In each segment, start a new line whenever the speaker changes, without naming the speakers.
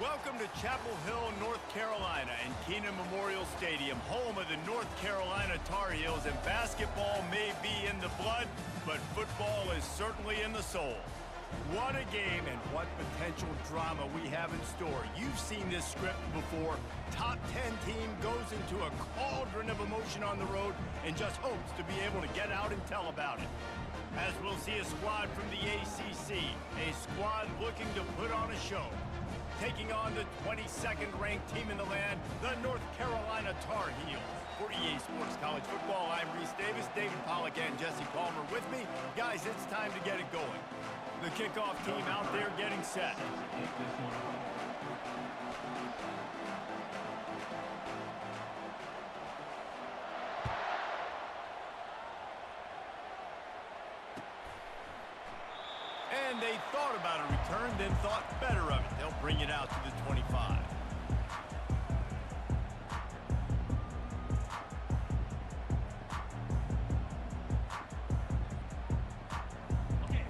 Welcome to Chapel Hill, North Carolina, and Keenan Memorial Stadium, home of the North Carolina Tar Heels, and basketball may be in the blood, but football is certainly in the soul. What a game and what potential drama we have in store. You've seen this script before. Top 10 team goes into a cauldron of emotion on the road and just hopes to be able to get out and tell about it. As we'll see a squad from the ACC, a squad looking to put on a show. Taking on the 22nd ranked team in the land, the North Carolina Tar Heels. For EA Sports College Football, I'm Reese Davis, David Pollack, and Jesse Palmer with me. Guys, it's time to get it going. The kickoff team out there getting set. And they thought about a return, then thought better of it. They'll bring it out to the 25.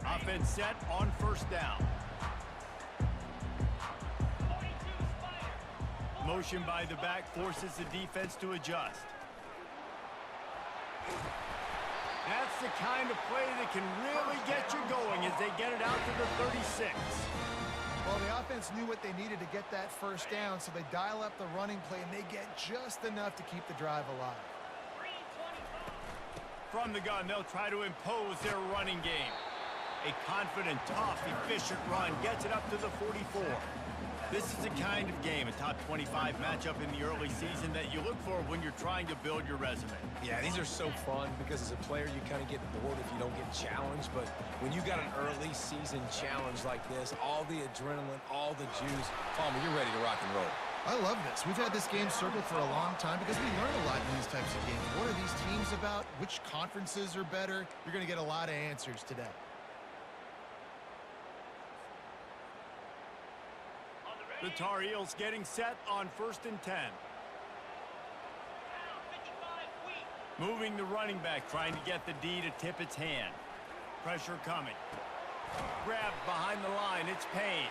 Offense set on first down. Motion by the back forces the defense to adjust. That's the kind of play that can really get you going as they get it out to the 36.
Well, the offense knew what they needed to get that first down, so they dial up the running play, and they get just enough to keep the drive alive.
From the gun, they'll try to impose their running game. A confident, tough, efficient run gets it up to the 44. This is the kind of game, a top 25 matchup in the early season, that you look for when you're trying to build your resume.
Yeah, these are so fun because as a player, you kind of get bored if you don't get challenged. But when you got an early season challenge like this, all the adrenaline, all the juice, Palmer, you're ready to rock and roll.
I love this. We've had this game circled for a long time because we learn a lot in these types of games. What are these teams about? Which conferences are better? You're going to get a lot of answers today.
The Tar Heels getting set on 1st and 10. Moving the running back, trying to get the D to tip its hand. Pressure coming. Grabbed behind the line, it's Payne.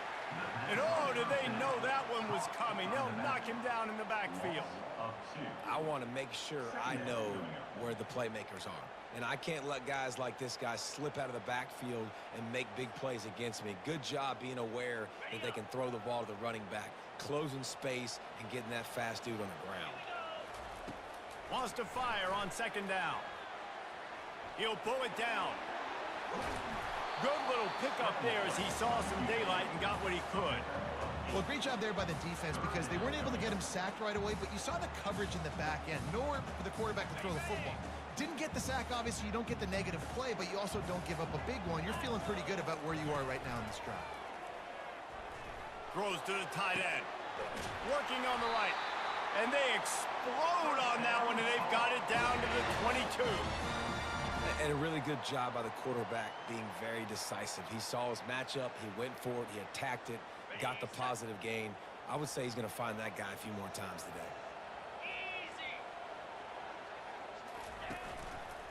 And oh, did they know that one was coming? They'll knock him down in the backfield.
I want to make sure I know where the playmakers are. And I can't let guys like this guy slip out of the backfield and make big plays against me. Good job being aware that they can throw the ball to the running back, closing space, and getting that fast dude on the ground.
Wants to fire on 2nd down. He'll pull it down. Good little pickup there as he saw some daylight and got what he could.
Well, great job there by the defense because they weren't able to get him sacked right away, but you saw the coverage in the back end. Nowhere for the quarterback to throw the football. Didn't get the sack, obviously. You don't get the negative play, but you also don't give up a big one. You're feeling pretty good about where you are right now in this drive.
Throws to the tight end. Working on the right. And they explode on that one, and they've got it down to the 22.
And a really good job by the quarterback being very decisive. He saw his matchup, he went for it, he attacked it, got the positive gain. I would say he's going to find that guy a few more times today.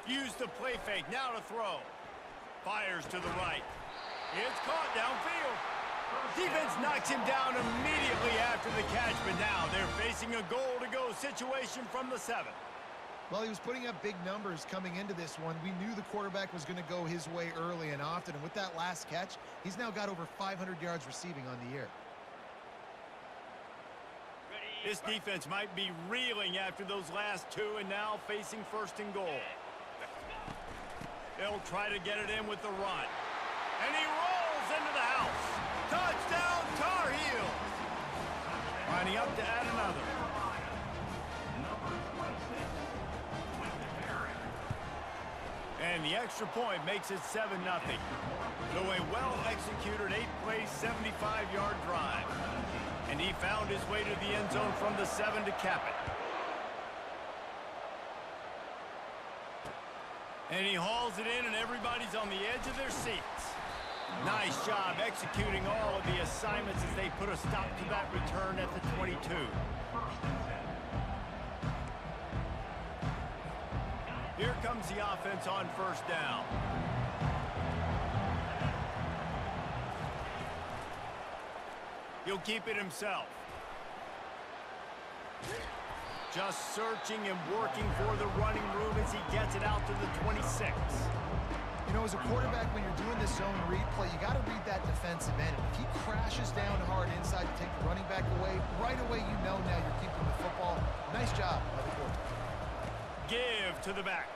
Use the play fake, now to throw. Fires to the right. It's caught downfield. Defense knocks him down immediately after the catch, but now they're facing a goal-to-go situation from the 7.
Well, he was putting up big numbers coming into this one. We knew the quarterback was going to go his way early and often, and with that last catch, he's now got over 500 yards receiving on the year.
This defense might be reeling after those last 2 and now facing 1st and goal. They'll try to get it in with the run. And he rolls into the house. Touchdown, Tar Heels! Lining up to add another. And the extra point makes it 7-0. So a well-executed 8-play, 75-yard drive. And he found his way to the end zone from the 7 to cap it. And he hauls it in, and everybody's on the edge of their seats. Nice job executing all of the assignments as they put a stop to that return at the 22. Here comes the offense on 1st down. He'll keep it himself. Just searching and working for the running room as he gets it out to the 26.
You know, as a quarterback, when you're doing the zone read play, you got to read that defensive end. If he crashes down hard inside to take the running back away, right away you know now you're keeping the football. Nice job by the quarterback.
Give to the back.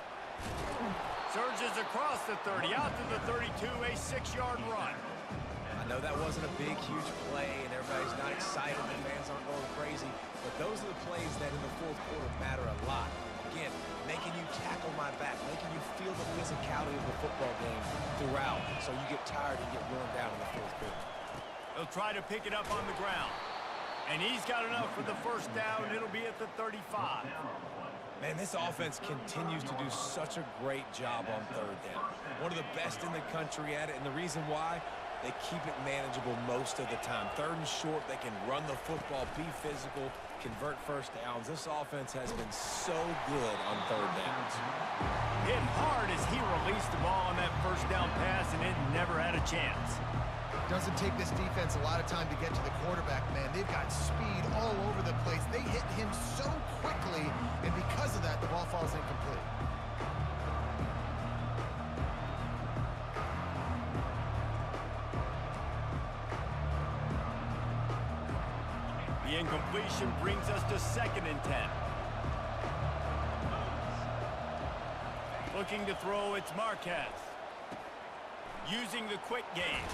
Surges across the 30, out to the 32, a 6-yard run.
I know that wasn't a big, huge play, and everybody's not excited. The fans aren't going crazy. But those are the plays that in the fourth quarter matter a lot. Again, making you tackle my back, making you feel the physicality of the football game throughout, so you get tired and get worn down in the fourth quarter.
They'll try to pick it up on the ground. And he's got enough for the first down. It'll be at the 35.
Man, this offense continues to do such a great job on third down. One of the best in the country at it, and the reason why, they keep it manageable most of the time. Third and short, they can run the football, be physical, convert first downs. This offense has been so good on third downs.
Hit hard as he released the ball on that first down pass, and it never had a chance.
Doesn't take this defense a lot of time to get to the quarterback, man. They've got speed all over the place. They hit him so quickly, and because of that, the ball falls incomplete.
The incompletion brings us to 2nd and 10. Looking to throw, it's Marquez. Using the quick game.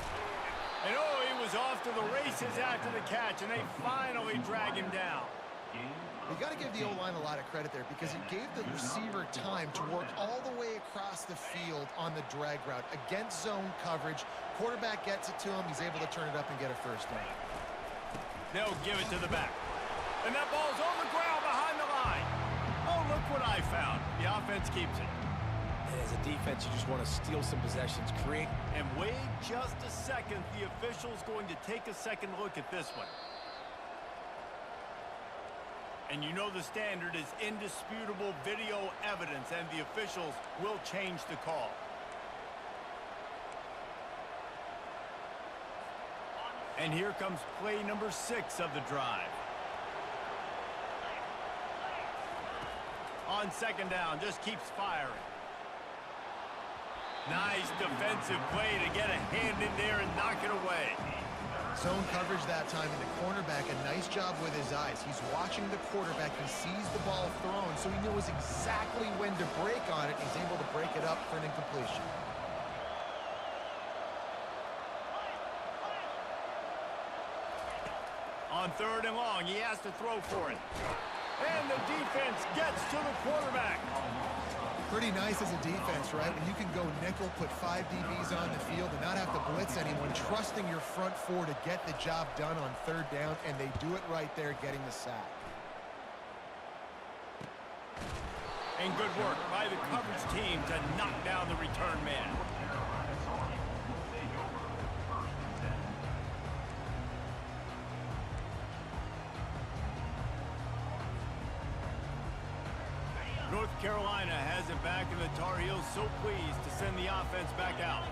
And oh, he was off to the races after the catch, and they finally drag him down.
You got to give the O-line a lot of credit there because it gave the receiver time to work all the way across the field on the drag route against zone coverage. Quarterback gets it to him. He's able to turn it up and get a first down.
They'll give it to the back. And that ball's on the ground behind the line. Oh, look what I found. The offense keeps it.
And as a defense, you just want to steal some possessions, create.
And wait just a second. The official's going to take a second look at this one. And you know the standard is indisputable video evidence, and the officials will change the call. And here comes play number 6 of the drive. On 2nd down, just keeps firing. Nice defensive play to get a hand in there and knock it away.
Zone coverage that time, and the cornerback, a nice job with his eyes. He's watching the quarterback. He sees the ball thrown, so he knows exactly when to break on it. He's able to break it up for an incompletion.
On 3rd and long, he has to throw for it. And the defense gets to the quarterback.
Pretty nice as a defense, right? When you can go nickel, put 5 DBs on the field and not have to blitz anyone, trusting your front 4 to get the job done on 3rd down, and they do it right there, getting the sack.
And good work by the coverage team to knock down the return man. North Carolina has it back, and the Tar Heels so pleased to send the offense back out.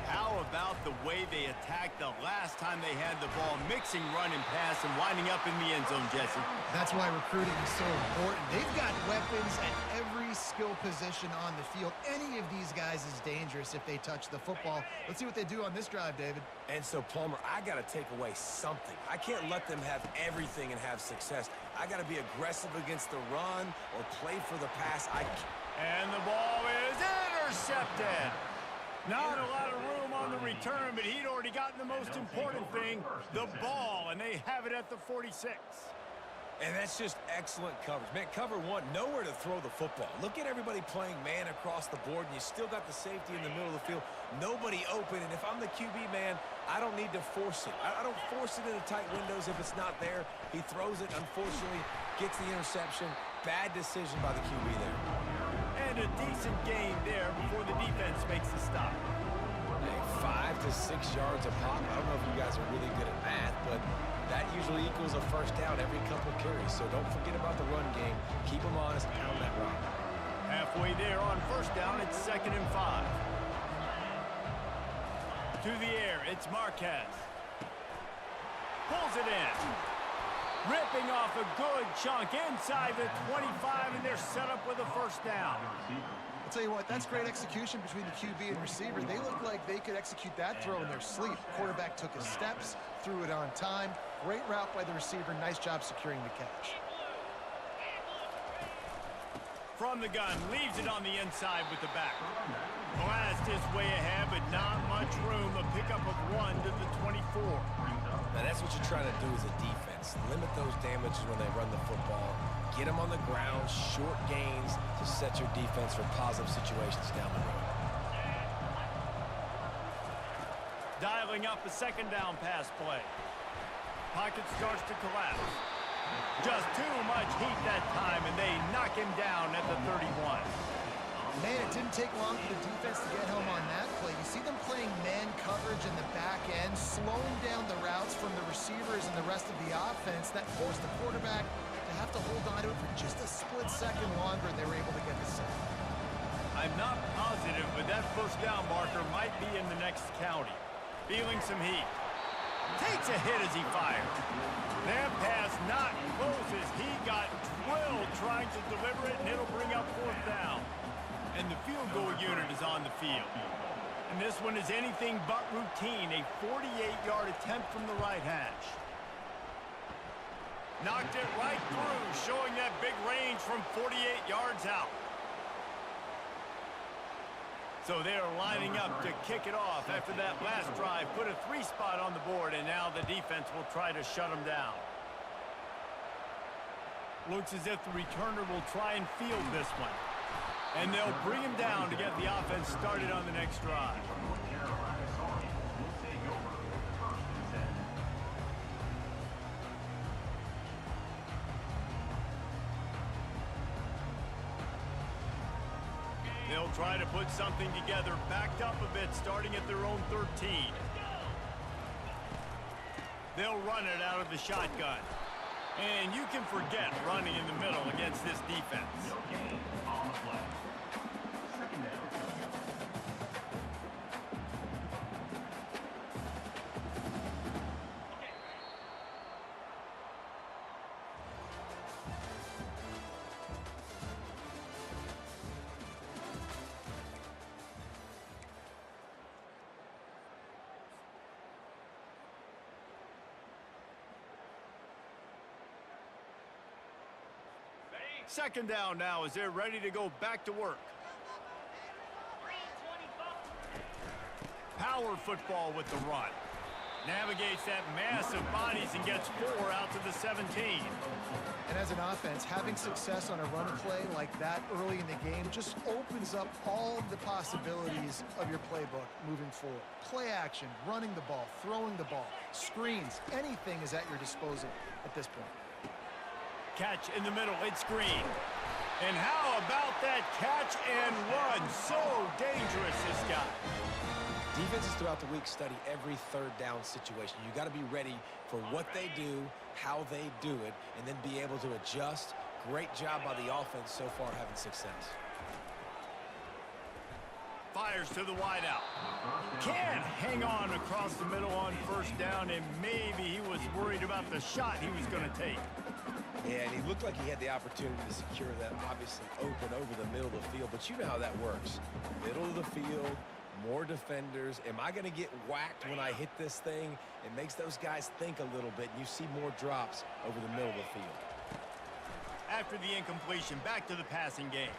How about the way they attacked the last time they had the ball, mixing run and pass and winding up in the end zone, Jesse?
That's why recruiting is so important. They've got weapons at every skill position on the field. Any of these guys is dangerous if they touch the football. Let's see what they do on this drive, David.
And so, Palmer, I got to take away something. I can't let them have everything and have success. I got to be aggressive against the run or play for the pass.
And the ball is intercepted. Not a lot of room on the return, but he'd already gotten the most important thing, the ball, and they have it at the 46.
And that's just excellent coverage. Man, cover 1, nowhere to throw the football. Look at everybody playing man across the board, and you still got the safety in the middle of the field. Nobody open, and if I'm the QB, man, I don't need to force it. I don't force it into tight windows if it's not there. He throws it, unfortunately, gets the interception. Bad decision by the QB there.
And a decent gain there before the defense makes the stop.
Hey, 5 to 6 yards a pop. I don't know if you guys are really good at math, but that usually equals a first down every couple carries. So don't forget about the run game. Keep them honest, pound that rock.
Halfway there on 1st down, it's 2nd and 5. To the air, it's Marquez. pulls it in. Ripping off a good chunk inside the 25, and they're set up with a first down.
I'll tell you what, that's great execution between the QB and receiver. They look like they could execute that throw in their sleep. Quarterback took his steps, threw it on time. Great route by the receiver. Nice job securing the catch.
From the gun, leaves it on the inside with the back. Blast his way ahead, but not much room. A pickup of 1 to the 24.
Now, that's what you're trying to do as a defense. Limit those damages when they run the football. Get them on the ground, short gains to set your defense for positive situations down the road.
Dialing up a second down pass play. Pocket starts to collapse. Just too much heat that time, and they knock him down at the 31.
Man, it didn't take long for the defense to get home on that play. You see them playing man coverage in the back end, slowing down the routes from the receivers and the rest of the offense. That forced the quarterback to have to hold on to it for just a split second longer, and they were able to get the sack.
I'm not positive, but that first down marker might be in the next county. Feeling some heat. Takes a hit as he fires. That pass not close as he got drilled trying to deliver it, and it'll bring up fourth down. And the field goal unit is on the field. And this one is anything but routine, a 48-yard attempt from the right hash. Knocked it right through, showing that big range from 48 yards out. So they're lining up to kick it off after that last drive. Put a 3 spot on the board, and now the defense will try to shut them down. Looks as if the returner will try and field this one. And they'll bring him down to get the offense started on the next drive. They'll try to put something together, backed up a bit, starting at their own 13. They'll run it out of the shotgun. And you can forget running in the middle against this defense. Second down now as they're ready to go back to work. Power football with the run. Navigates that mass of bodies and gets 4 out to the 17.
And as an offense, having success on a run play like that early in the game just opens up all of the possibilities of your playbook moving forward. Play action, running the ball, throwing the ball, screens, anything is at your disposal at this point.
Catch in the middle, it's Green. And how about that catch and run? So dangerous, this guy.
Defenses throughout the week study every third down situation. You got to be ready for what they do, how they do it, and then be able to adjust. Great job by the offense so far having success.
Fires to the wideout. Can't hang on across the middle on first down, and maybe he was worried about the shot he was going to take.
Yeah, and he looked like he had the opportunity to secure that, obviously open over the middle of the field. But you know how that works. Middle of the field, more defenders. Am I going to get whacked when I hit this thing? It makes those guys think a little bit. You see more drops over the middle of the field.
After the incompletion, back to the passing game.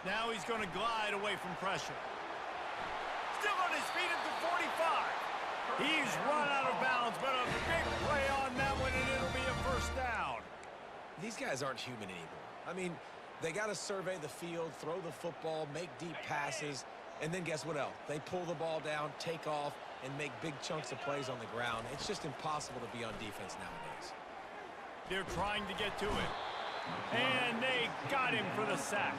Now he's going to glide away from pressure. Still on his feet at the 45. He's run out of bounds, but a big play on that one, and it'll be a first down.
These guys aren't human anymore. I mean, they got to survey the field, throw the football, make deep passes, and then guess what else? They pull the ball down, take off, and make big chunks of plays on the ground. It's just impossible to be on defense nowadays.
They're trying to get to it. And they got him for the sack.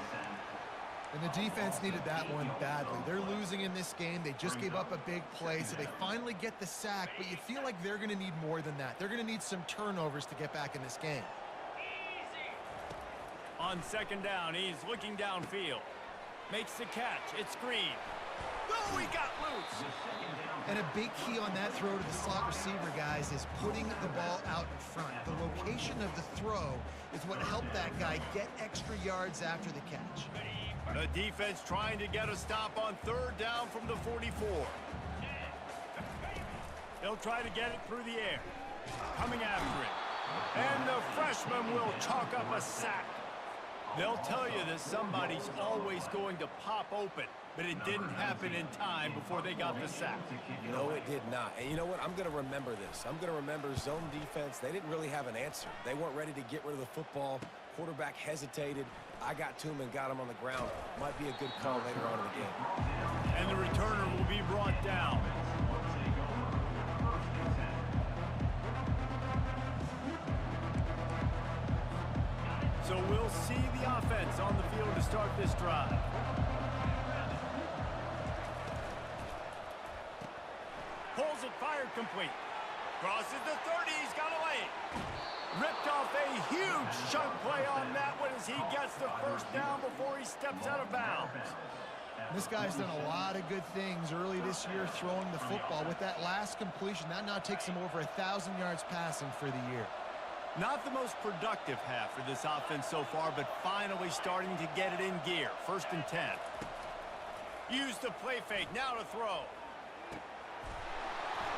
And the defense needed that one badly. They're losing in this game. They just gave up a big play, so they finally get the sack, but you feel like they're going to need more than that. They're going to need some turnovers to get back in this game.
On second down, he's looking downfield. Makes the catch. It's Green. Oh, he got loose.
And a big key on that throw to the slot receiver, guys, is putting the ball out in front. The location of the throw is what helped that guy get extra yards after the catch.
The defense trying to get a stop on third down from the 44. They'll try to get it through the air. Coming after it. And the freshman will chalk up a sack. They'll tell you that somebody's always going to pop open, but it didn't happen in time before they got the sack.
No, it did not. And you know what? I'm going to remember this. I'm going to remember zone defense. They didn't really have an answer. They weren't ready to get rid of the football. Quarterback hesitated. I got to him and got him on the ground. Might be a good call later on in the game.
And the returner will be brought down. So we'll see the offense on the field to start this drive. Pulls it, fired complete. Crosses the 30, he's got away. Ripped off a huge chunk play on that one as he gets the first down before he steps out of bounds.
This guy's done a lot of good things early this year throwing the football. With that last completion, that now takes him over 1,000 yards passing for the year.
Not the most productive half for this offense so far, but finally starting to get it in gear. 1st and 10. Use the play fake, now to throw.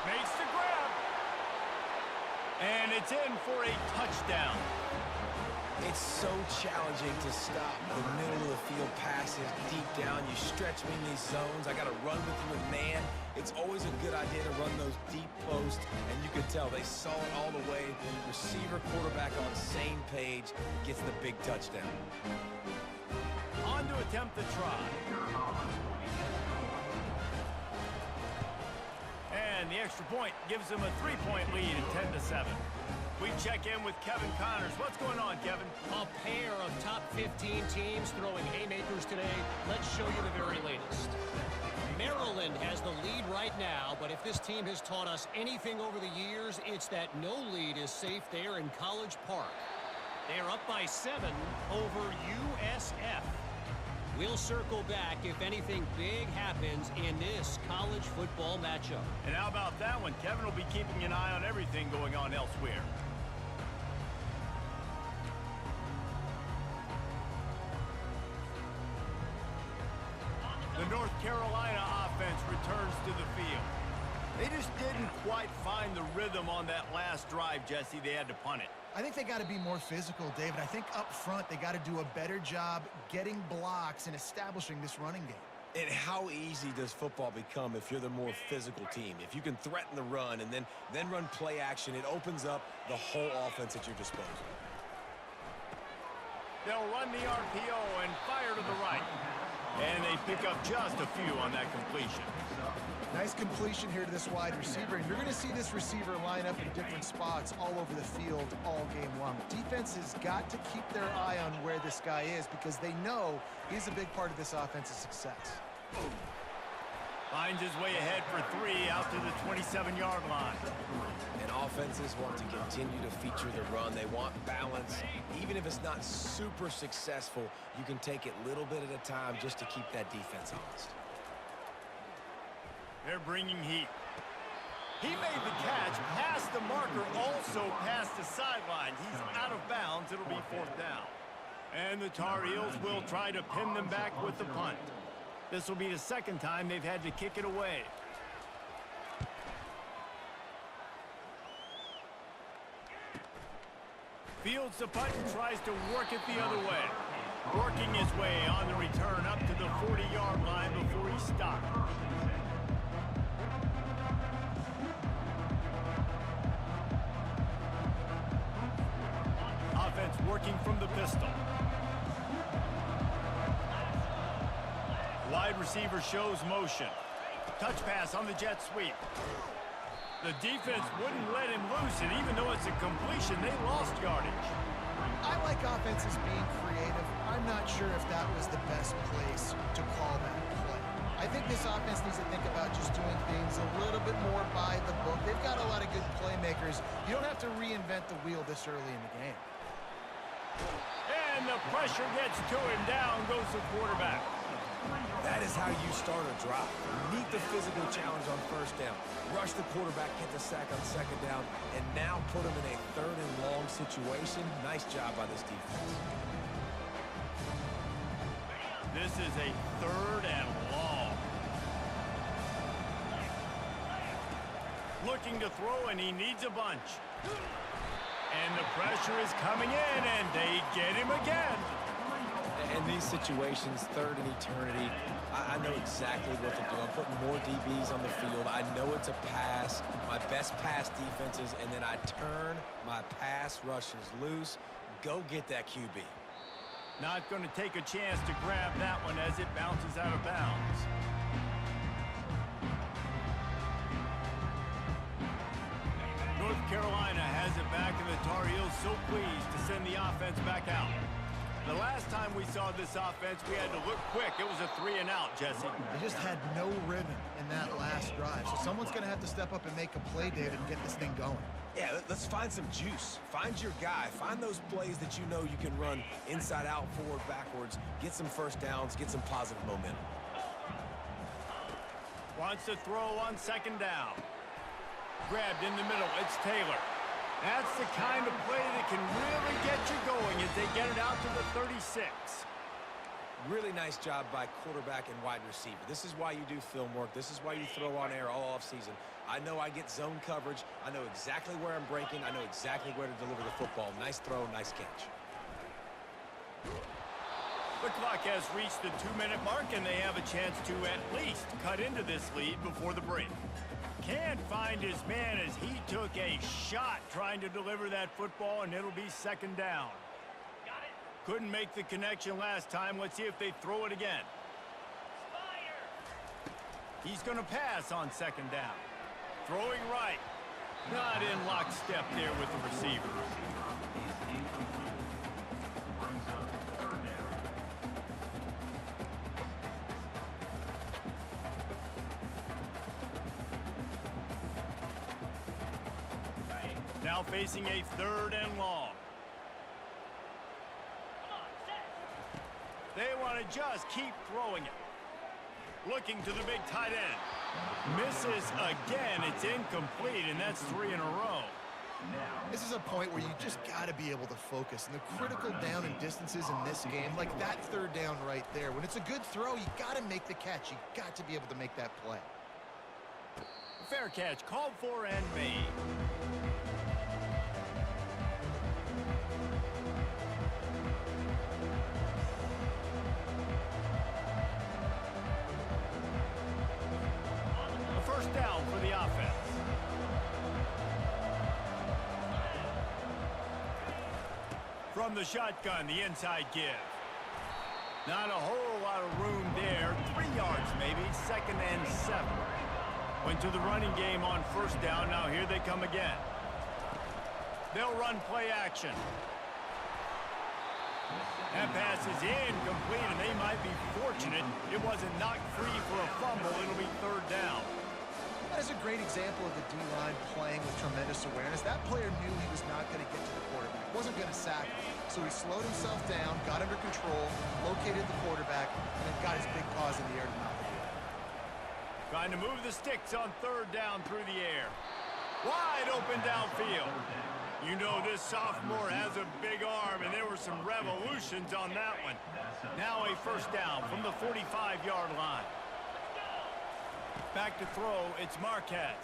Makes the grab. And it's in for a touchdown.
It's so challenging to stop the middle of the field passes deep down. You stretch me in these zones. I got to run with you with man. It's always a good idea to run those deep posts, and you can tell they saw it all the way. Receiver, quarterback on the same page, gets the big touchdown.
On to attempt the try. And the extra point gives them a 3-point lead at 10-7. We check in with Kevin Connors. What's going on, Kevin?
A pair of top 15 teams throwing haymakers today. Let's show you the very latest. Maryland has the lead right now, but if this team has taught us anything over the years, it's that no lead is safe there in College Park. They're up by 7 over USF. We'll circle back if anything big happens in this college football matchup.
And how about that one? Kevin will be keeping an eye on everything going on elsewhere. The North Carolina offense returns to the field. They just didn't quite find the rhythm on that last drive, Jesse. They had to punt it.
I think they got to be more physical, David. I think up front they got to do a better job getting blocks and establishing this running game.
And how easy does football become if you're the more physical team? If you can threaten the run and then run play action, it opens up the whole offense at your disposal.
They'll run the RPO and fire to the right. And they pick up just a few on that completion.
Nice completion here to this wide receiver, and you're going to see this receiver line up in different spots all over the field all game long. Defense has got to keep their eye on where this guy is because they know he's a big part of this offense's success.
Finds his way ahead for 3 out to the 27-yard line.
And offenses want to continue to feature the run. They want balance. Even if it's not super successful, you can take it little bit at a time just to keep that defense honest.
They're bringing heat. He made the catch, past the marker, also past the sideline. He's out of bounds. It'll be 4th down. And the Tar Heels will try to pin them back with the punt. This will be the 2nd time they've had to kick it away. Fields the punt and tries to work it the other way. Working his way on the return up to the 40-yard line before he stopped. Offense working from the pistol. Wide receiver shows motion. Touch pass on the jet sweep. The defense wouldn't let him loose, and even though it's a completion, they lost yardage.
I like offenses being creative. I'm not sure if that was the best place to call that play. I think this offense needs to think about just doing things a little bit more by the book. They've got a lot of good playmakers. You don't have to reinvent the wheel this early in the game.
And the pressure gets to him. Down goes the quarterback.
That is how you start a drive. Meet the physical challenge on first down. Rush the quarterback, get the sack on second down, and now put him in a third and long situation. Nice job by this defense.
This is a third and long. Looking to throw, and he needs a bunch. And the pressure is coming in, and they get him again.
In these situations, third and eternity, I know exactly what to do. I'm putting more DBs on the field. I know it's a pass, my best pass defenses, and then I turn my pass rushers loose. Go get that QB.
Not going to take a chance to grab that one as it bounces out of bounds. North Carolina has it back, and the Tar Heels so pleased to send the offense back out. The last time we saw this offense, we had to look quick. It was a 3-and-out, Jesse.
They just had no rhythm in that last drive. So someone's going to have to step up and make a play, David, and get this thing going.
Yeah, let's find some juice. Find your guy. Find those plays that you know you can run inside out, forward, backwards. Get some first downs. Get some positive momentum.
Wants to throw on second down. Grabbed in the middle. It's Taylor. That's the kind of play that can really get you going as they get it out to the 36.
Really nice job by quarterback and wide receiver. This is why you do film work. This is why you throw on air all offseason. I know I get zone coverage. I know exactly where I'm breaking. I know exactly where to deliver the football. Nice throw, nice catch.
The clock has reached the 2-minute mark, and they have a chance to at least cut into this lead before the break. Can't find his man as he took a shot trying to deliver that football, and it'll be second down. Couldn't make the connection last time. Let's see if they throw it again. He's going to pass on second down. Throwing right. Not in lockstep there with the receiver. Now facing a third and long. They want to just keep throwing it. Looking to the big tight end. Misses again. It's incomplete, and that's 3 in a row.
This is a point where you just got to be able to focus. And the critical down and distances in this game, like that third down right there, when it's a good throw, you got to make the catch. You got to be able to make that play.
Fair catch, called for and made. First down for the offense. From the shotgun, the inside give. Not a whole lot of room there. 3 yards maybe, second and 7. Went to the running game on first down. Now here they come again. They'll run play action. That pass is incomplete, and they might be fortunate it wasn't knocked free for a fumble. It'll be third down.
That is a great example of the D-line playing with tremendous awareness. That player knew he was not going to get to the quarterback. Wasn't going to sack him. So he slowed himself down, got under control, located the quarterback, and then got his big paws in the air to knock it down.
Trying to move the sticks on third down through the air. Wide open downfield. You know this sophomore has a big arm, and there were some revolutions on that one. Now a first down from the 45-yard line. Back to throw, it's Marquez.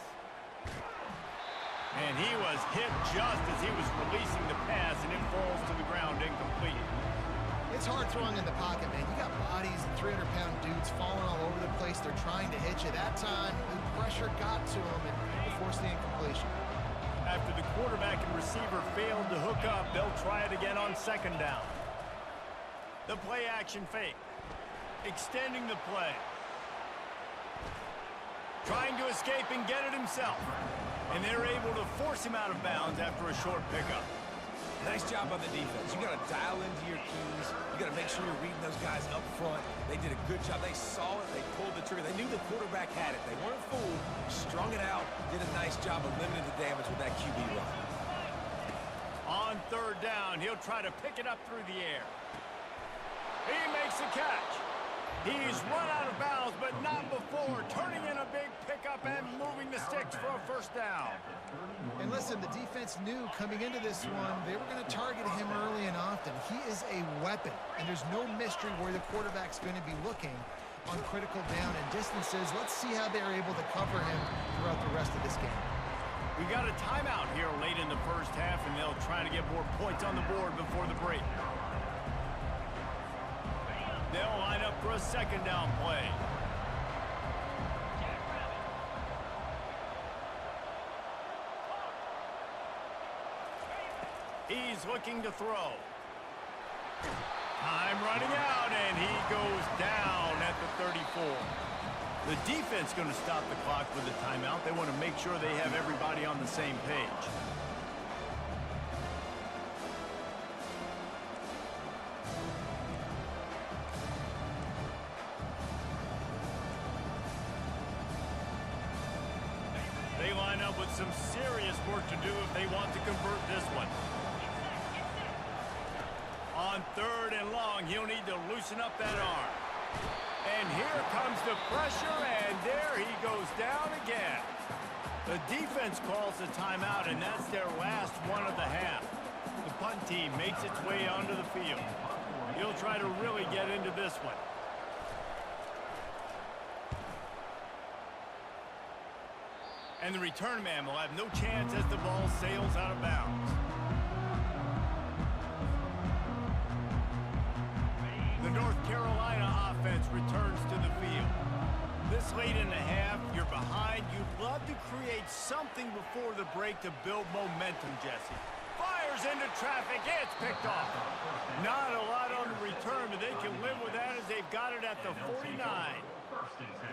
And he was hit just as he was releasing the pass, and it falls to the ground incomplete.
It's hard throwing in the pocket, man. You got bodies and 300-pound dudes falling all over the place. They're trying to hit you. That time, the pressure got to him and forced the incompletion.
After the quarterback and receiver failed to hook up, they'll try it again on second down. The play action fake. Extending the play. Trying to escape and get it himself. And they're able to force him out of bounds after a short pickup.
Nice job on the defense. You got to dial into your keys. You got to make sure you're reading those guys up front. They did a good job. They saw it. They pulled the trigger. They knew the quarterback had it. They weren't fooled. Strung it out. Did a nice job of limiting the damage with that QB run.
On third down, he'll try to pick it up through the air. He makes a catch. He's run out of bounds, but not before turning in a big pickup and moving the sticks for a first down.
And listen, the defense knew coming into this one, they were going to target him early and often. He is a weapon, and there's no mystery where the quarterback's going to be looking on critical down and distances. Let's see how they're able to cover him throughout the rest of this game.
We got a timeout here late in the first half, and they'll try to get more points on the board before the break. They'll line up for a second down play. He's looking to throw. Time running out, and he goes down at the 34. The defense going to stop the clock with a timeout. They want to make sure they have everybody on the same page. They line up with some serious work to do if they want to convert this one. On third and long, he'll need to loosen up that arm. And here comes the pressure, and there he goes down again. The defense calls the timeout, and that's their last one of the half. The punt team makes its way onto the field. He'll try to really get into this one. And the return man will have no chance as the ball sails out of bounds. The North Carolina offense returns to the field. This late in the half, you're behind. You'd love to create something before the break to build momentum, Jesse. Fires into traffic. It's picked off. Not a lot on the return, but they can live with that as they've got it at the 49.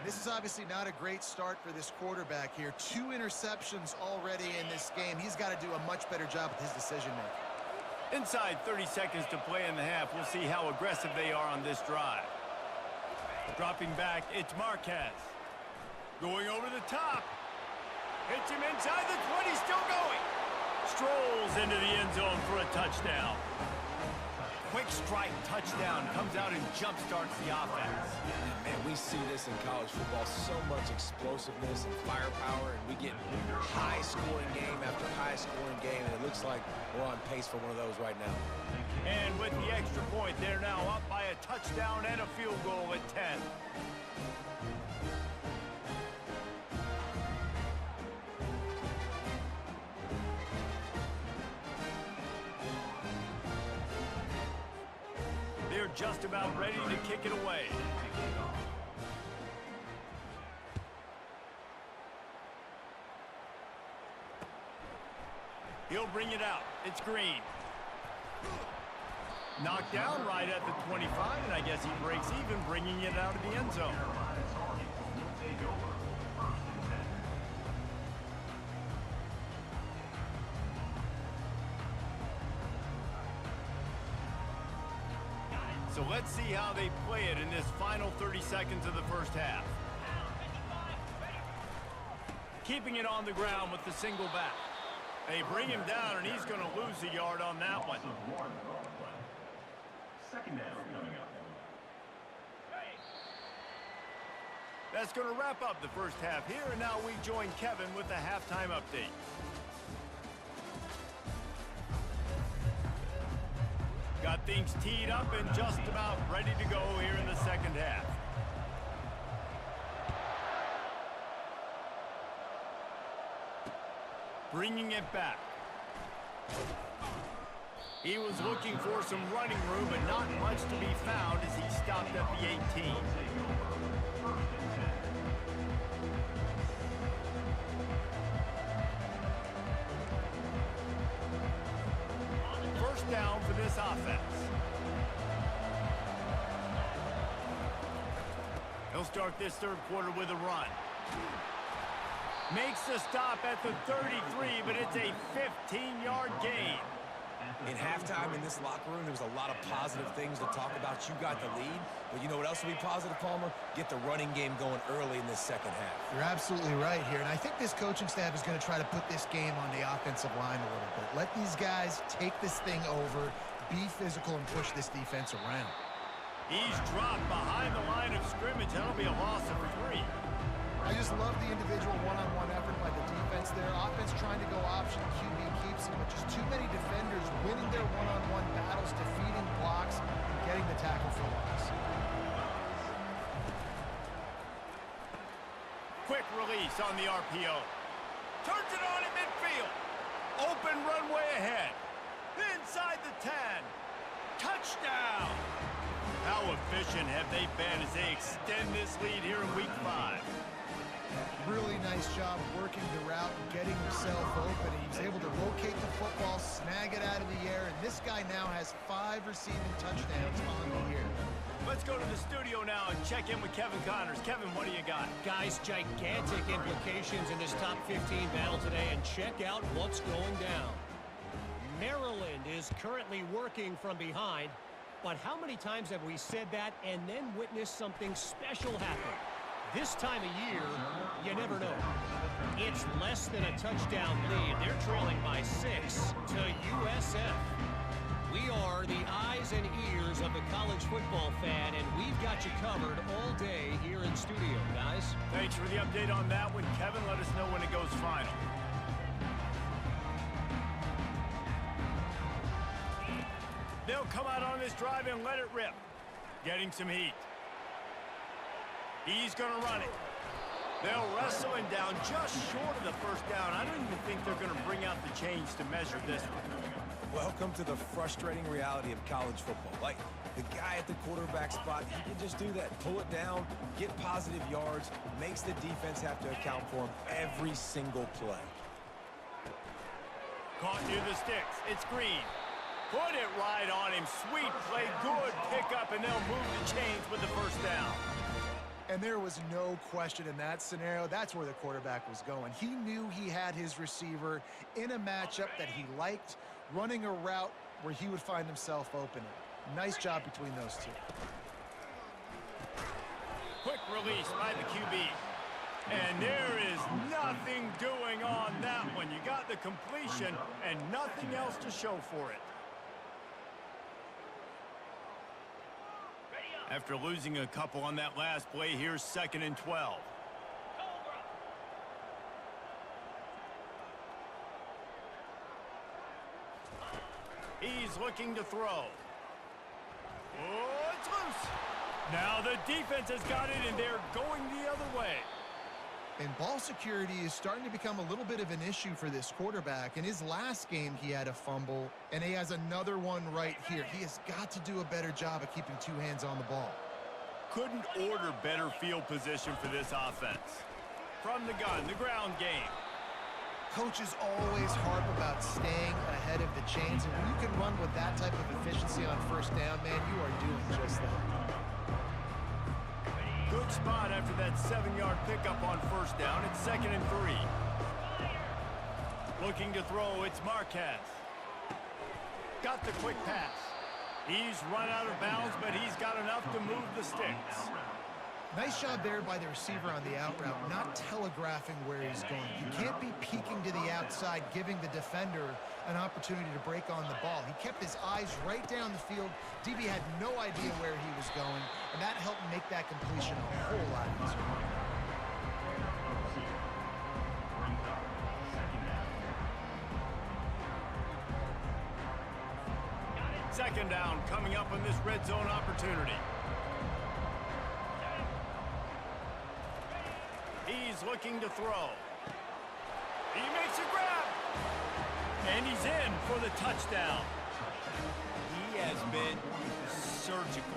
This is obviously not a great start for this quarterback here. 2 interceptions already in this game. He's got to do a much better job with his decision-making.
Inside 30 seconds to play in the half. We'll see how aggressive they are on this drive. Dropping back, it's Marquez. Going over the top. Hits him inside the 20, still going. Strolls into the end zone for a touchdown. Quick strike touchdown, comes out and jump-starts the offense.
Man, we see this in college football, so much explosiveness and firepower, and we get high-scoring game after high-scoring game, and it looks like we're on pace for one of those right now.
And with the extra point, they're now up by a touchdown and a field goal at 10. They're just about ready to kick it away. He'll bring it out. It's Green. Knocked down right at the 25, and I guess he breaks even, bringing it out of the end zone. So let's see how they play it in this final 30 seconds of the first half. Keeping it on the ground with the single back. They bring him down, and he's going to lose a yard on that one. Second down coming up. That's going to wrap up the first half here, and now we join Kevin with the halftime update. Got things teed up and just about ready to go here in the second half. Bringing it back. He was looking for some running room, but not much to be found as he stopped at the 18. First down for this offense. He'll start this third quarter with a run. Makes the stop at the 33, but it's a 15-yard gain.
In halftime in this locker room, there was a lot of positive things to talk about. You got the lead, but you know what else will be positive, Palmer? Get the running game going early in this second half.
You're absolutely right here, and I think this coaching staff is going to try to put this game on the offensive line a little bit. Let these guys take this thing over, be physical, and push this defense around.
He's dropped behind the line of scrimmage. That'll be a loss of 3.
I just love the individual one-on-one effort by the defense there. Offense trying to go option, QB keeps him, but just too many defenders winning their one-on-one battles, defeating blocks, and getting the tackle for loss.
Quick release on the RPO. Turns it on in midfield. Open runway ahead. Inside the 10. Touchdown. How efficient have they been as they extend this lead here in Week 5?
Really nice job working the route and getting himself open. He was able to locate the football, snag it out of the air, and this guy now has 5 receiving touchdowns on the year.
Let's go to the studio now and check in with Kevin Connors. Kevin, what do you got?
Guys, gigantic implications in this top 15 battle today, and check out what's going down. Maryland is currently working from behind, but how many times have we said that and then witnessed something special happen? This time of year, you never know. It's less than a touchdown lead. They're trailing by 6 to USF. We are the eyes and ears of the college football fan, and we've got you covered all day here in studio, guys.
Thanks for the update on that one, Kevin. Let us know when it goes final. They'll come out on this drive and let it rip. Getting some heat. He's going to run it. They'll wrestle him down just short of the first down. I don't even think they're going to bring out the chains to measure this one.
Welcome to the frustrating reality of college football. Like, the guy at the quarterback spot, he can just do that. Pull it down, get positive yards, makes the defense have to account for him every single play.
Caught near the sticks. It's Green. Put it right on him. Sweet play. Good pickup, and they'll move the chains with the first down.
And there was no question in that scenario. That's where the quarterback was going. He knew he had his receiver in a matchup that he liked, running a route where he would find himself open. Nice job between those two.
Quick release by the QB. And there is nothing doing on that one. You got the completion and nothing else to show for it. After losing a couple on that last play, here's 2nd and 12. He's looking to throw. Oh, it's loose. Now the defense has got it, and they're going the other way.
And ball security is starting to become a little bit of an issue for this quarterback. In his last game, he had a fumble, and he has another one right here. He has got to do a better job of keeping 2 hands on the ball.
Couldn't order better field position for this offense. From the gun, the ground game.
Coaches always harp about staying ahead of the chains, and when you can run with that type of efficiency on first down, man, you are doing just that.
Good spot after that 7-yard pickup on first down. It's 2nd and 3. Looking to throw, it's Marquez. Got the quick pass. He's run out of bounds, but he's got enough to move the sticks.
Nice job there by the receiver on the out route, not telegraphing where he's going. You can't be peeking to the outside, giving the defender an opportunity to break on the ball. He kept his eyes right down the field. DB had no idea where he was going, and that helped make that completion a whole lot easier.
Second down coming up on this red zone opportunity. He's looking to throw. He makes a grab. And he's in for the touchdown. He has been surgical.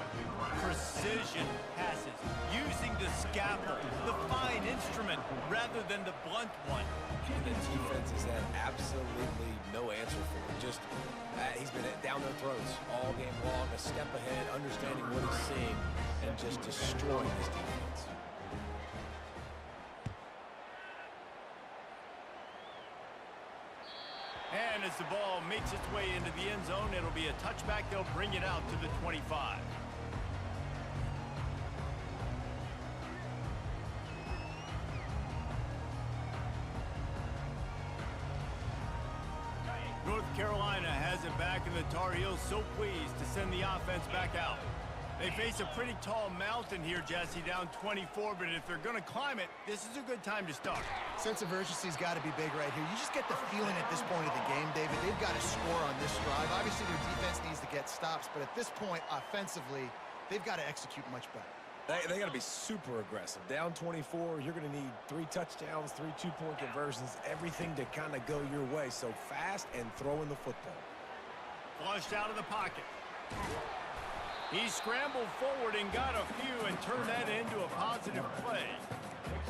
Precision passes. Using the scalpel, the fine instrument, rather than the blunt one.
And the defense has had absolutely no answer for it. Just, he's been down their throats all game long, a step ahead, understanding what he's seeing, and just destroying this defense.
And as the ball makes its way into the end zone, it'll be a touchback. They'll bring it out to the 25. North Carolina has it back, and the Tar Heels so pleased to send the offense back out. They face a pretty tall mountain here, Jesse, down 24, but if they're going to climb it, this is a good time to start.
Sense of urgency's got to be big right here. You just get the feeling at this point of the game, David, they've got to score on this drive. Obviously, their defense needs to get stops, but at this point, offensively, they've got to execute much better.
They got to be super aggressive. Down 24, you're going to need 3 touchdowns, 3 two-point conversions, everything to kind of go your way. So fast and throwing the football.
Flushed out of the pocket. He scrambled forward and got a few and turned that into a positive play.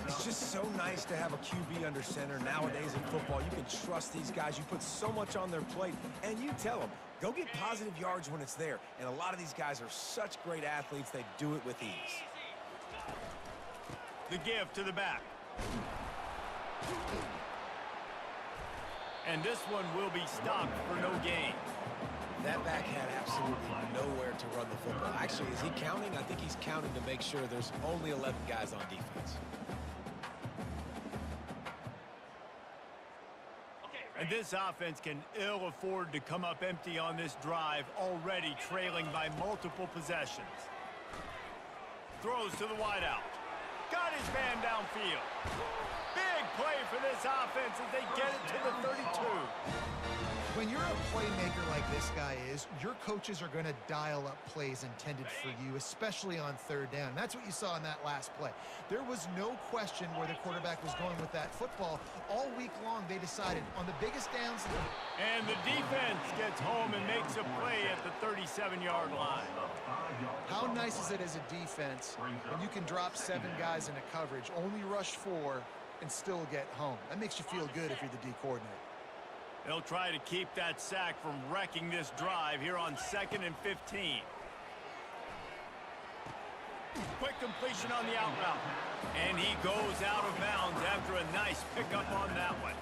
It's just so nice to have a QB under center nowadays in football. You can trust these guys. You put so much on their plate, and you tell them, go get positive yards when it's there. And a lot of these guys are such great athletes, they do it with ease.
The give to the back. And this one will be stopped for no gain.
That back had absolutely nowhere to run the football. Actually, is he counting? I think he's counting to make sure there's only 11 guys on defense.
And this offense can ill afford to come up empty on this drive, already trailing by multiple possessions. Throws to the wideout. Got his man downfield. Big play for this offense as they get it to the 32.
When you're a playmaker like this guy is, your coaches are going to dial up plays intended for you, especially on third down. That's what you saw in that last play. There was no question where the quarterback was going with that football. All week long, they decided on the biggest downs.
And the defense gets home and makes a play at the 37-yard line.
How nice is it as a defense when you can drop 7 guys into coverage, only rush 4, and still get home? That makes you feel good if you're the D coordinator.
They'll try to keep that sack from wrecking this drive here on 2nd and 15. Quick completion on the out route. And he goes out of bounds after a nice pickup on that one.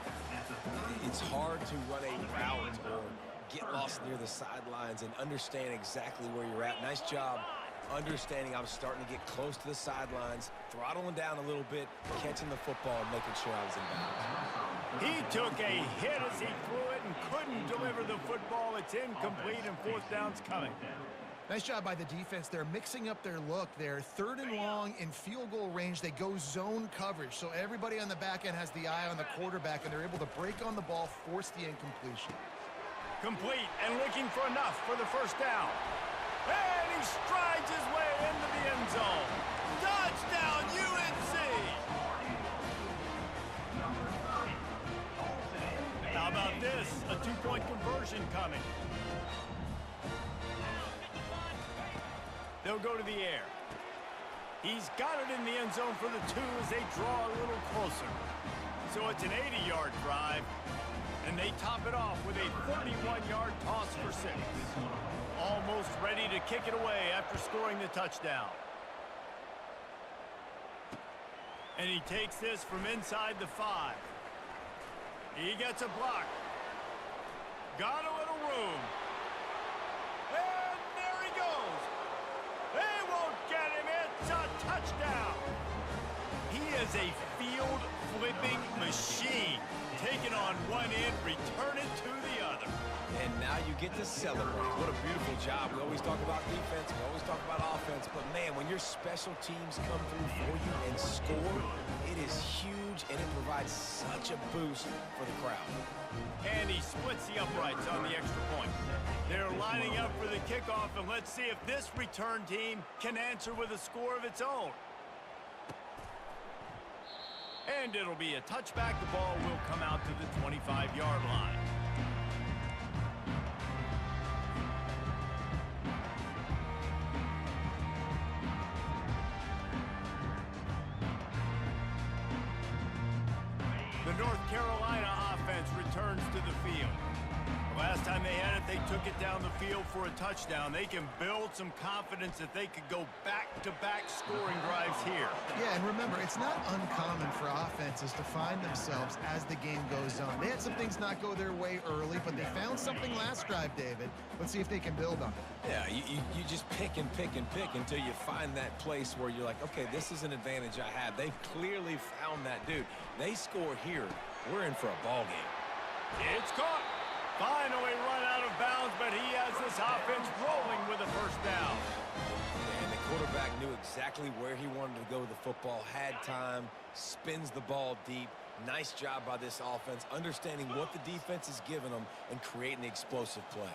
It's hard to run a route or get lost near the sidelines and understand exactly where you're at. Nice job understanding I was starting to get close to the sidelines, throttling down a little bit, catching the football, and making sure I was in bounds.
He took a hit as he threw it and couldn't deliver the football. It's incomplete and 4th down's coming.
Nice job by the defense. They're mixing up their look there. 3rd and long in field goal range. They go zone coverage. So everybody on the back end has the eye on the quarterback, and they're able to break on the ball, force the incompletion.
Complete and looking for enough for the 1st down. And he strides his way into the end zone. Touchdown, UNC! How about this? A 2-point conversion coming. They'll go to the air. He's got it in the end zone for the 2 as they draw a little closer. So it's an 80-yard drive, and they top it off with a 41-yard toss for 6. Almost ready to kick it away after scoring the touchdown. And he takes this from inside the 5. He gets a block. Got a little room. And there he goes. They won't get him. It's a touchdown. He is a field-flipping machine. Taking on one end, return it to the other.
And now you get to celebrate. What a beautiful job. We always talk about defense. We always talk about offense. But, man, when your special teams come through for you and score, it is huge, and it provides such a boost for the crowd.
And he splits the uprights on the extra point. They're lining up for the kickoff, and let's see if this return team can answer with a score of its own. And it'll be a touchback. The ball will come out to the 25-yard line. The North Carolina offense returns to the field. Last time they had it, they took it down the field for a touchdown. They can build some confidence that they could go back-to-back scoring drives here.
Yeah, and remember, it's not uncommon for offenses to find themselves as the game goes on. They had some things not go their way early, but they found something last drive, David. Let's see if they can build on it.
Yeah, you just pick and pick and pick until you find that place where you're like, okay, this is an advantage I have. They've clearly found that dude. They score here. We're in for a ball game.
It's caught. Finally run out of bounds, but he has this offense rolling with a 1st down.
And exactly where he wanted to go with the football, had time, spins the ball deep. Nice job by this offense, understanding what the defense is giving them and creating the explosive play.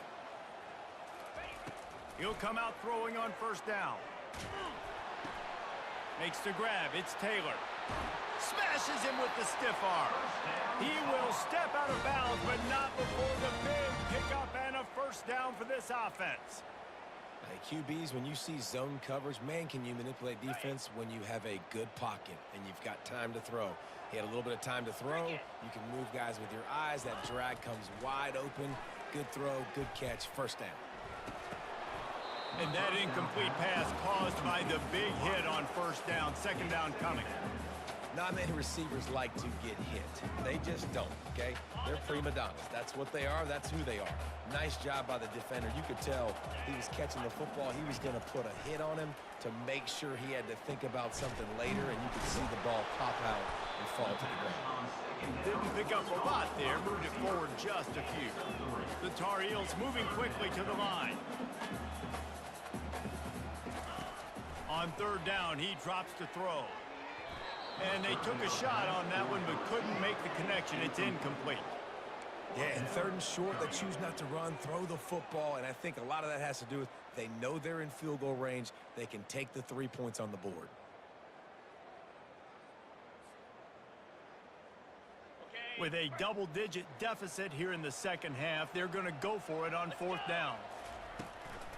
He'll come out throwing on first down. Makes the grab. It's Taylor. Smashes him with the stiff arm. He will step out of bounds, but not before the big pickup and a first down for this offense.
Hey, QBs, when you see zone coverage, man, can you manipulate defense when you have a good pocket and you've got time to throw. He had a little bit of time to throw. You can move guys with your eyes. That drag comes wide open. Good throw, good catch, first down.
And that incomplete pass caused by the big hit on first down. Second down coming.
Not many receivers like to get hit. They just don't, okay? They're prima donnas. That's what they are. That's who they are. Nice job by the defender. You could tell he was catching the football. He was going to put a hit on him to make sure he had to think about something later, and you could see the ball pop out and fall to the ground.
Didn't pick up a lot there. Moved it forward just a few. The Tar Heels moving quickly to the line. On third down, he drops to throw. And they took a shot on that one, but couldn't make the connection. It's incomplete.
Yeah, and third and short, they choose not to run, throw the football, and I think a lot of that has to do with they know they're in field goal range. They can take the 3 points on the board.
With a double-digit deficit here in the second half, they're going to go for it on fourth down.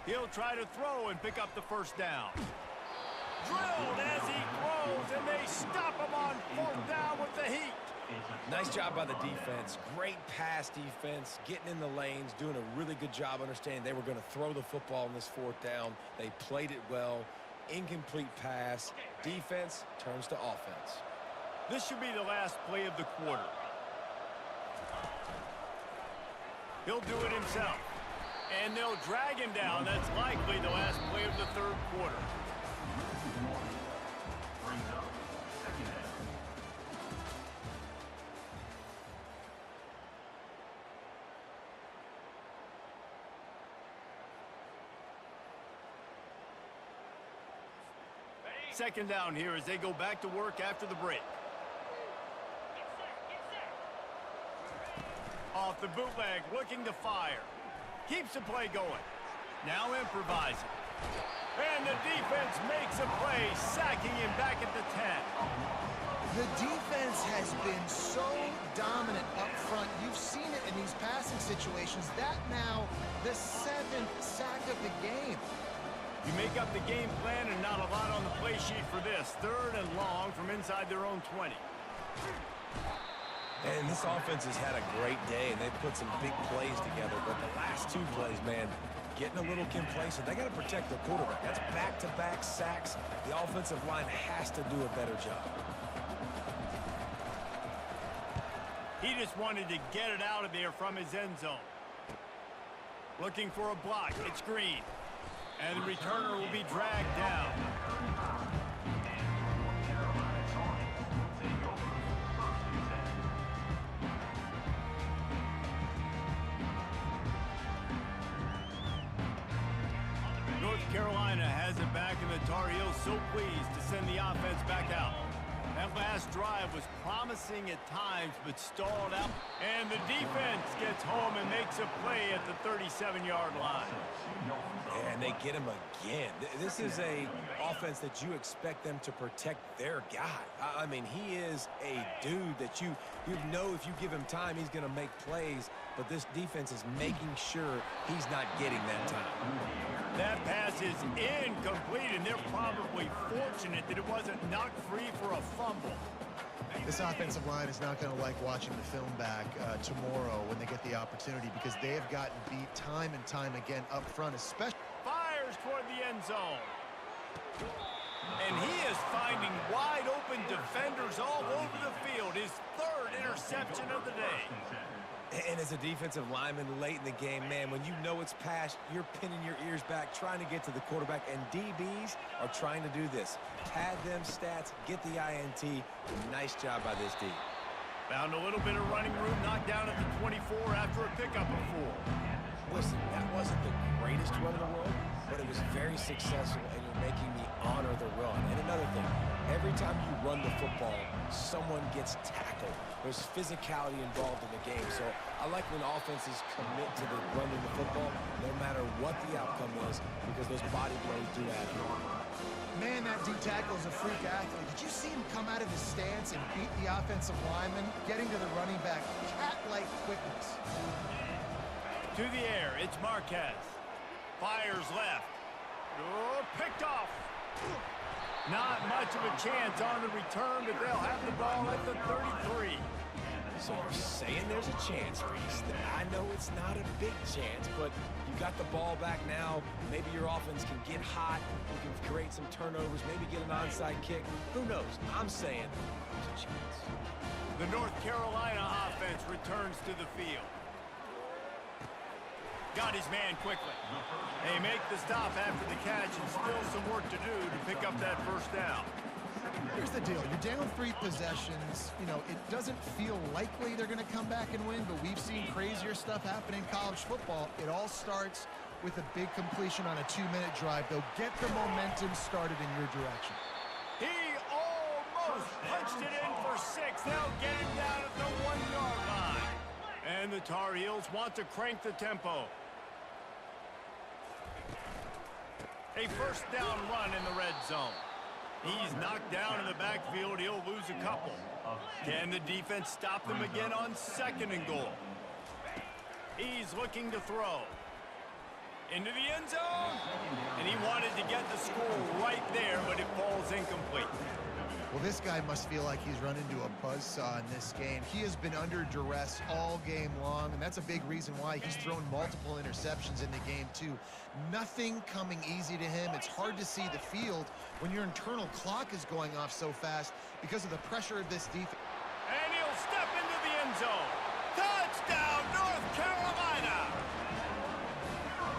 He'll try to throw and pick up the first down. Drilled as he throws, and they stop him on fourth down with the heat.
Nice job by the defense. Great pass defense, getting in the lanes, doing a really good job understanding they were going to throw the football on this fourth down. They played it well. Incomplete pass. Defense turns to offense.
This should be the last play of the quarter. He'll do it himself. And they'll drag him down. That's likely the last play of the third quarter. Second down here as they go back to work after the break. Off the bootleg, looking to fire. Keeps the play going. Now improvising. And the defense makes a play, sacking him back at the 10.
The defense has been so dominant up front. You've seen it in these passing situations. That now the 7th sack of the game.
You make up the game plan and not a lot on the play sheet for this. Third and long from inside their own 20.
And this offense has had a great day, and they've put some big plays together. But the last two plays, man, getting a little complacent. They got to protect their quarterback. That's back-to-back sacks. The offensive line has to do a better job.
He just wanted to get it out of there from his end zone. Looking for a block. It's Green. And the returner will be dragged down. North Carolina has it back, and the Tar Heels so pleased to send the offense back out. That last drive was promising at times, but stalled out. And the defense gets home and makes a play at the 37-yard line.
And they get him again. This is a offense that you expect them to protect their guy. I mean, he is a dude that you know if you give him time, he's going to make plays. But this defense is making sure he's not getting that time.
That pass is incomplete, and they're probably fortunate that it wasn't knocked free for a fumble.
This offensive line is not going to like watching the film back tomorrow when they get the opportunity, because they have gotten beat time and time again up front, especially.
Fires toward the end zone. And he is finding wide open defenders all over the field. His third interception of the day.
And as a defensive lineman late in the game, man, when you know it's past, you're pinning your ears back, trying to get to the quarterback, and DBs are trying to do this. Pad them stats, get the INT. Nice job by this D.
Found a little bit of running room, knocked down at the 24 after a pickup of 4.
Listen, that wasn't the greatest run in the world, but it was very successful, and you're making me honor the run. And another thing, every time you run the football, someone gets tackled. There's physicality involved in the game. So I like when offenses commit to the running the football, no matter what the outcome is, because those body blows do add up.
Man, that D tackle is a freak athlete. Did you see him come out of his stance and beat the offensive lineman, getting to the running back? Cat-like quickness.
To the air, it's Marquez. Fires left. Oh, picked off. Not much of a chance on the return, but they'll have the ball at the 33.
So you're saying there's a chance, Reese. I know it's not a big chance, but you got the ball back now. Maybe your offense can get hot. You can create some turnovers, maybe get an onside kick. Who knows? I'm saying there's a chance.
The North Carolina offense returns to the field. Got his man quickly. They make the stop after the catch, and still some work to do to pick up that first down.
Here's the deal. You're down 3 possessions. You know, it doesn't feel likely they're going to come back and win, but we've seen crazier stuff happen in college football. It all starts with a big completion on a 2-minute drive. They'll get the momentum started in your direction.
He almost punched it in for 6. They'll get him down at the 1-yard line. And the Tar Heels want to crank the tempo. A first down run in the red zone. He's knocked down in the backfield. He'll lose a couple. Can the defense stop them again on 2nd and goal? He's looking to throw. Into the end zone. And he wanted to get the score right there, but it falls incomplete.
Well, this guy must feel like he's run into a buzzsaw in this game. He has been under duress all game long, and that's a big reason why he's thrown multiple interceptions in the game, too. Nothing coming easy to him. It's hard to see the field when your internal clock is going off so fast because of the pressure of this defense.
And he'll step into the end zone. Touchdown, North Carolina!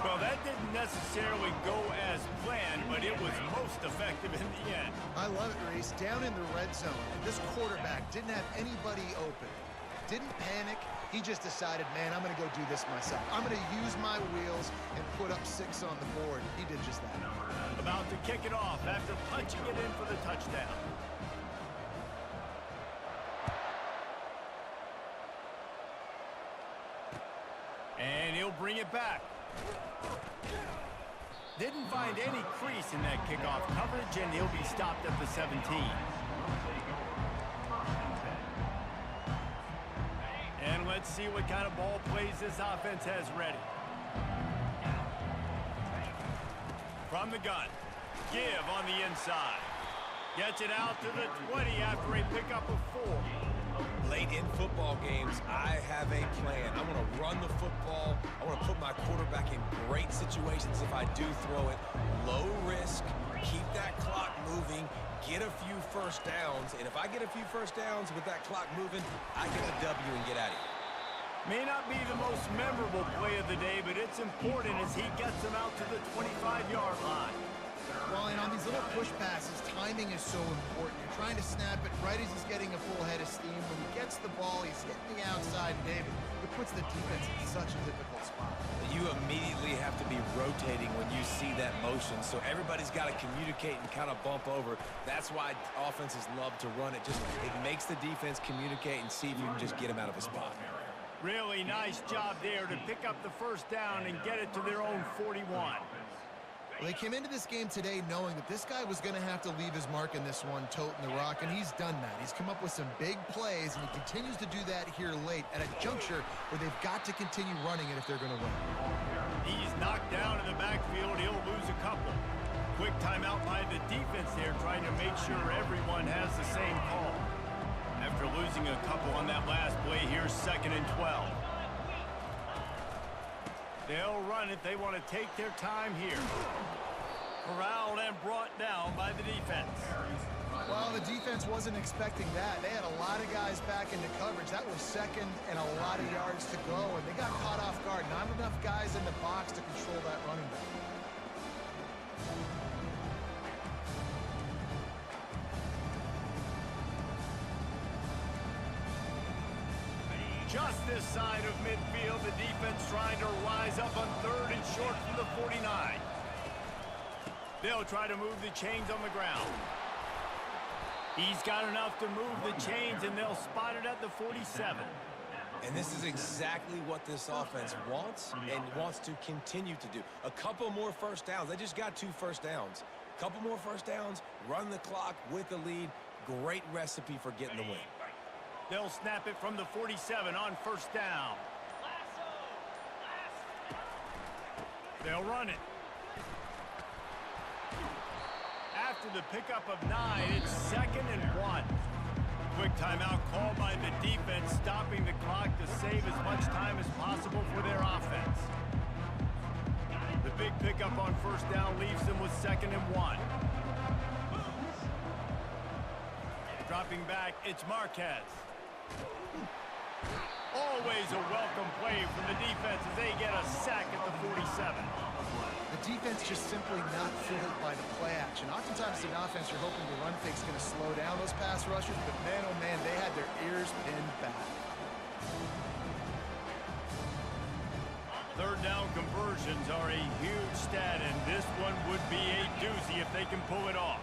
Well, that didn't necessarily go as planned, but it was most effective in the end.
I love it, Reese. Down in the red zone, this quarterback didn't have anybody open. Didn't panic. He just decided, man, I'm going to go do this myself. I'm going to use my wheels and put up 6 on the board. He did just that.
About to kick it off after punching it in for the touchdown. And he'll bring it back. Didn't find any crease in that kickoff coverage, and he'll be stopped at the 17. And let's see what kind of ball plays this offense has ready. From the gun. Give on the inside. Gets it out to the 20 after a pickup of 4.
Late in football games, I have a plan. I want to run the football. I want to put my quarterback in great situations if I do throw it. Low risk, keep that clock moving, get a few first downs. And if I get a few first downs with that clock moving, I get a W and get out of here.
May not be the most memorable play of the day, but it's important as he gets them out to the 25-yard line.
Well, and on these little push passes, timing is so important. You're trying to snap it right as he's getting a full head of steam. When he gets the ball, he's hitting the outside, and David, it puts the defense in such a difficult spot.
You immediately have to be rotating when you see that motion, so everybody's got to communicate and kind of bump over. That's why offenses love to run it. It makes the defense communicate and see if you can just get him out of a spot.
Really nice job there to pick up the first down and get it to their own 41.
Well, they came into this game today knowing that this guy was going to have to leave his mark in this one, toting the rock, and he's done that. He's come up with some big plays, and he continues to do that here late at a juncture where they've got to continue running it if they're going to win.
He's knocked down in the backfield. He'll lose a couple. Quick timeout by the defense there, trying to make sure everyone has the same call. After losing a couple on that last play, here's 2nd and 12. They'll run it. They want to take their time here. Corralled and brought down by the defense.
Well, the defense wasn't expecting that. They had a lot of guys back into coverage. That was 2nd and a lot of yards to go, and they got caught off guard. Not enough guys in the box to control that running back.
Just this side of midfield, the defense trying to rise up on 3rd and short from the 49. They'll try to move the chains on the ground. He's got enough to move the chains, and they'll spot it at the 47.
And this is exactly what this offense wants and wants to continue to do. A couple more first downs. They just got 2 first downs. A couple more first downs, run the clock with the lead. Great recipe for getting the win.
They'll snap it from the 47 on first down. They'll run it. After the pickup of 9, it's 2nd and 1. Quick timeout called by the defense, stopping the clock to save as much time as possible for their offense. The big pickup on first down leaves them with 2nd and 1. Dropping back, it's Marquez. Always a welcome play from the defense as they get a sack at the 47.
The defense just simply not fooled by the play action. Oftentimes, an offense, you're hoping the run fake's going to slow down those pass rushers, but man, oh man, they had their ears pinned back.
Third down conversions are a huge stat, and this one would be a doozy if they can pull it off.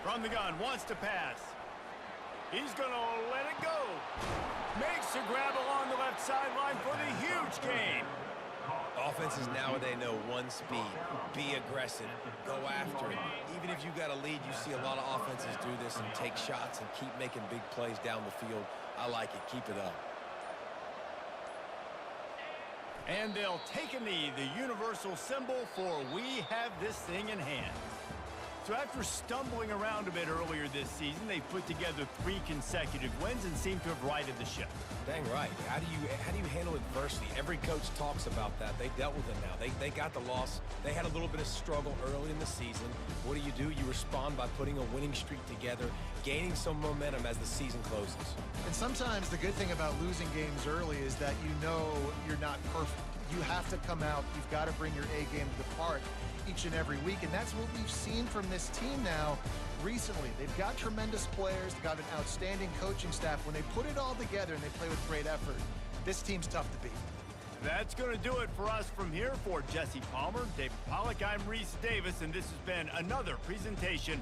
From the gun, wants to pass. He's going to let it go. Makes a grab along the left sideline for the huge gain.
Offenses nowadays know one speed. Be aggressive. Go after it. Even if you got a lead, you see a lot of offenses do this and take shots and keep making big plays down the field. I like it. Keep it up.
And they'll take a knee, the universal symbol for we have this thing in hand. So after stumbling around a bit earlier this season, they've put together 3 consecutive wins and seem to have righted the ship.
Dang right. How do you handle adversity? Every coach talks about that. They dealt with it now. They got the loss. They had a little bit of struggle early in the season. What do? You respond by putting a winning streak together, gaining some momentum as the season closes.
And sometimes the good thing about losing games early is that you know you're not perfect. You have to come out. You've got to bring your A game to the park each and every week, and that's what we've seen from this team now recently. They've got tremendous players. They've got an outstanding coaching staff. When they put it all together and they play with great effort, this team's tough to beat.
That's going to do it for us from here. For Jesse Palmer, David Pollack, I'm Reese Davis, and this has been another presentation of